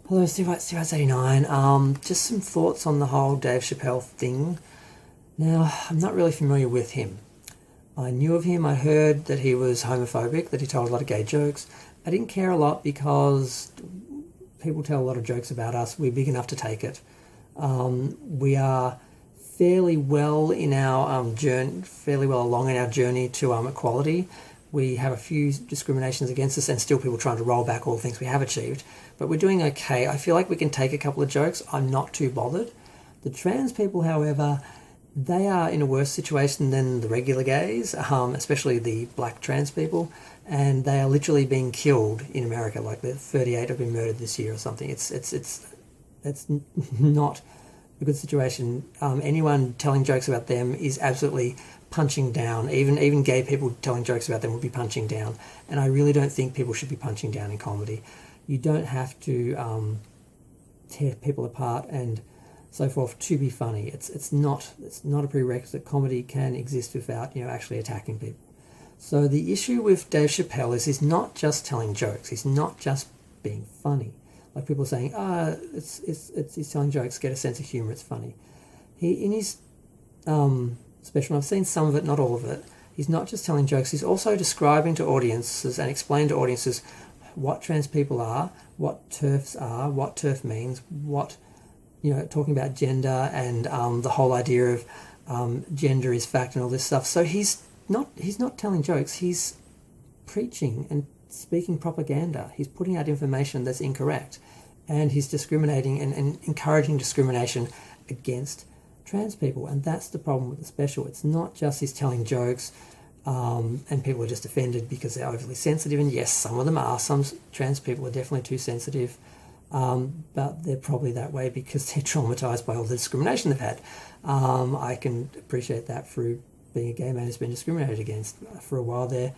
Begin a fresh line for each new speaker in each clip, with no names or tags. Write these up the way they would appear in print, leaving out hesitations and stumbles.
Hello, Steve 89. Just some thoughts on the whole Dave Chappelle thing. Now, I'm not really familiar with him. I knew of him, I heard that he was homophobic, that he told a lot of gay jokes. I didn't care a lot because people tell a lot of jokes about us. We're big enough to take it. We are fairly well in our journey, fairly well along in our journey to equality. We have a few discriminations against us and still people trying to roll back all the things we have achieved. But we're doing okay. I feel like we can take a couple of jokes. I'm not too bothered. The trans people, however, they are in a worse situation than the regular gays, especially the black trans people, and they are literally being killed in America. Like the 38 have been murdered this year or something. It's not a good situation. Anyone telling jokes about them is absolutely punching down. Even gay people telling jokes about them would be punching down. And I really don't think people should be punching down in comedy. You don't have to tear people apart and so forth to be funny. It's not a prerequisite. Comedy can exist without actually attacking people. So the issue with Dave Chappelle is he's not just telling jokes. He's not just being funny. Like people saying, he's telling jokes. Get a sense of humor. It's funny. In his special, I've seen some of it, not all of it. He's not just telling jokes. He's also describing to audiences and explaining to audiences what trans people are, what TERFs are, what TERF means, what talking about gender and the whole idea of gender is fact and all this stuff. So he's not telling jokes. He's preaching and speaking propaganda. He's putting out information that's incorrect, and he's discriminating and encouraging discrimination against trans people. And that's the problem with the special. It's not just he's telling jokes and people are just offended because they're overly sensitive. And yes, some of them are. Some trans people are definitely too sensitive. But they're probably that way because they're traumatised by all the discrimination they've had. I can appreciate that through being a gay man who's been discriminated against for a while there.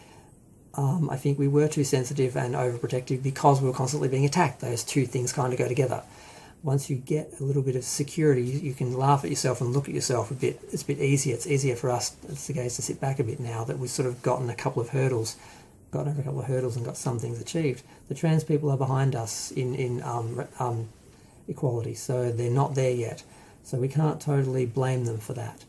I think we were too sensitive and overprotective because we were constantly being attacked. Those two things kind of go together. Once you get a little bit of security, you can laugh at yourself and look at yourself a bit. It's a bit easier. It's easier for us as the gays to sit back a bit now that we've sort of gotten over a couple of hurdles and got some things achieved. The trans people are behind us in equality, so they're not there yet. So we can't totally blame them for that.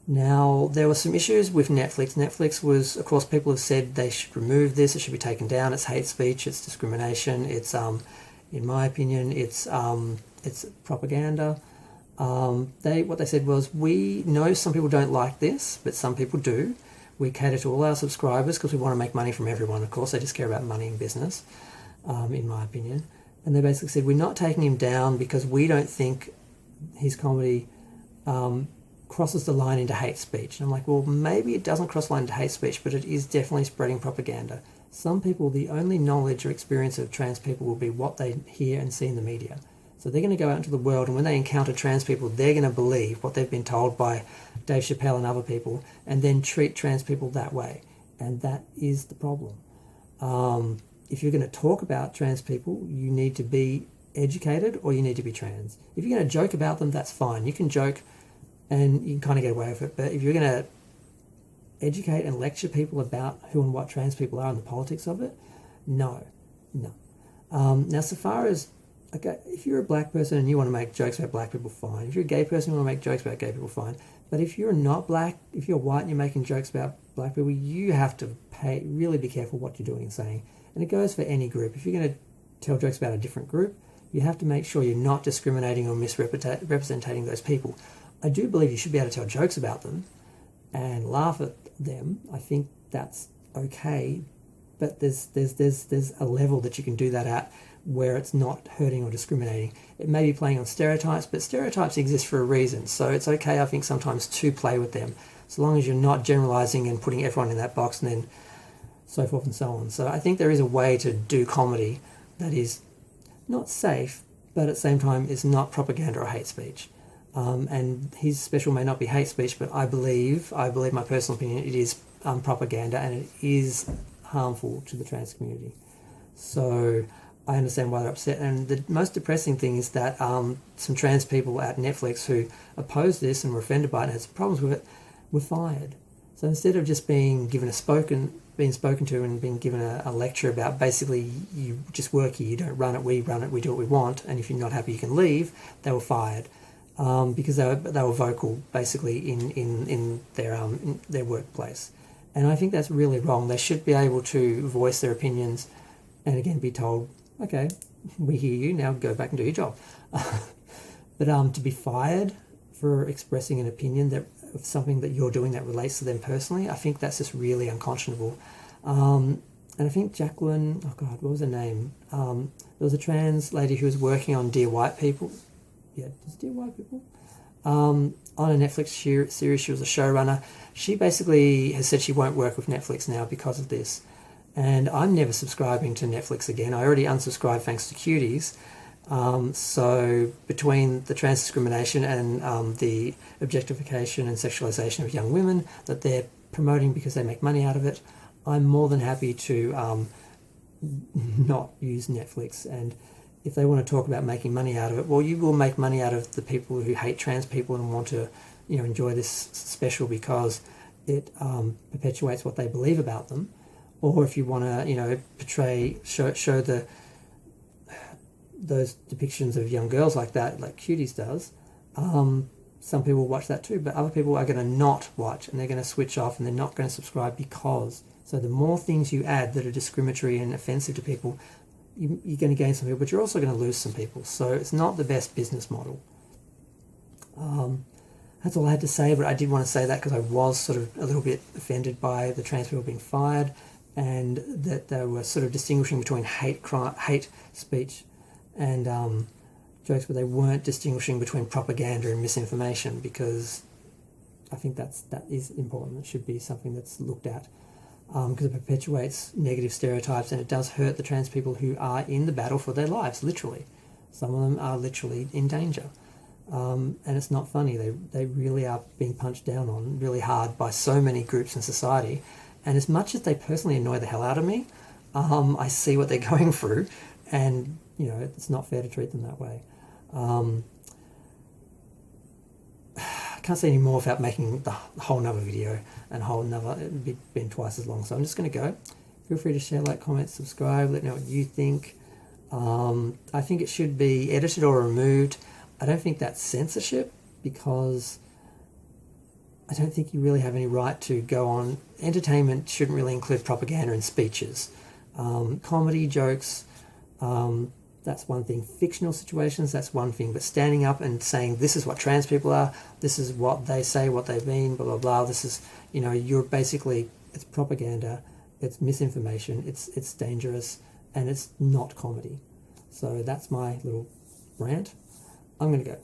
Now, there were some issues with Netflix. Netflix was, of course, people have said they should remove this, it should be taken down, it's hate speech, it's discrimination, it's, in my opinion, it's propaganda. What they said was, we know some people don't like this, but some people do. We cater to all our subscribers because we want to make money from everyone, of course. They just care about money and business, in my opinion. And they basically said, we're not taking him down because we don't think his comedy crosses the line into hate speech. And I'm like, well, maybe it doesn't cross the line into hate speech, but it is definitely spreading propaganda. Some people, the only knowledge or experience of trans people will be what they hear and see in the media. So they're going to go out into the world, and when they encounter trans people, they're going to believe what they've been told by Dave Chappelle and other people, and then treat trans people that way. And that is the problem. If you're going to talk about trans people, you need to be educated or you need to be trans. If you're going to joke about them, that's fine. You can joke and you can kind of get away with it. But if you're going to educate and lecture people about who and what trans people are and the politics of it, no. Now, so far as, okay, if you're a black person and you want to make jokes about black people, fine. If you're a gay person and you want to make jokes about gay people, fine. But if you're not black, if you're white and you're making jokes about black people, you have to really be careful what you're doing and saying. And it goes for any group. If you're going to tell jokes about a different group, you have to make sure you're not discriminating or misrepresenting those people. I do believe you should be able to tell jokes about them and laugh at them. I think that's okay, but there's a level that you can do that at where it's not hurting or discriminating. It may be playing on stereotypes, but stereotypes exist for a reason, so it's okay, I think, sometimes to play with them, so long as you're not generalising and putting everyone in that box and then so forth and so on. So I think there is a way to do comedy that is not safe, but at the same time is not propaganda or hate speech. And his special may not be hate speech, but I believe my personal opinion, it is propaganda, and it is harmful to the trans community. So I understand why they're upset. And the most depressing thing is that some trans people at Netflix who opposed this and were offended by it and had some problems with it were fired. So instead of just being given a spoken been spoken to and been given a lecture about basically you just work here, you don't run it, we do what we want, and if you're not happy you can leave. They were fired because they were vocal basically in their workplace. And I think that's really wrong. They should be able to voice their opinions and again be told, okay, we hear you, now go back and do your job. But to be fired for expressing an opinion that of something that you're doing that relates to them personally, I think that's just really unconscionable. And I think Jacqueline, oh God, what was her name? There was a trans lady who was working on Dear White People. Yeah, is Dear White People? On a Netflix series, she was a showrunner. She basically has said she won't work with Netflix now because of this. And I'm never subscribing to Netflix again. I already unsubscribed thanks to Cuties. So between the trans discrimination and the objectification and sexualization of young women that they're promoting because they make money out of it, I'm more than happy to not use Netflix. And if they want to talk about making money out of it, well, you will make money out of the people who hate trans people and want to, enjoy this special because it perpetuates what they believe about them. Or if you want to, show those depictions of young girls like that, like Cuties does, some people watch that too, but other people are going to not watch and they're going to switch off and they're not going to subscribe because. So the more things you add that are discriminatory and offensive to people, you're going to gain some people, but you're also going to lose some people. So it's not the best business model. That's all I had to say, but I did want to say that because I was sort of a little bit offended by the trans people being fired and that they were sort of distinguishing between hate speech and jokes, but they weren't distinguishing between propaganda and misinformation, because I think that is important. It should be something that's looked at because it perpetuates negative stereotypes and it does hurt the trans people who are in the battle for their lives, literally. Some of them are literally in danger. And it's not funny. They really are being punched down on really hard by so many groups in society. And as much as they personally annoy the hell out of me, I see what they're going through, and it's not fair to treat them that way. I can't say any more without making the whole nother video and it'd been twice as long. So I'm just going to go. Feel free to share, like, comment, subscribe. Let me know what you think. I think it should be edited or removed. I don't think that's censorship because I don't think you really have any right to go on. Entertainment shouldn't really include propaganda and speeches. Comedy, jokes, that's one thing. Fictional situations, that's one thing. But standing up and saying this is what trans people are, this is what they say, what they mean, blah, blah, blah. This is, you're basically, it's propaganda, it's misinformation, it's dangerous, and it's not comedy. So that's my little rant. I'm going to go.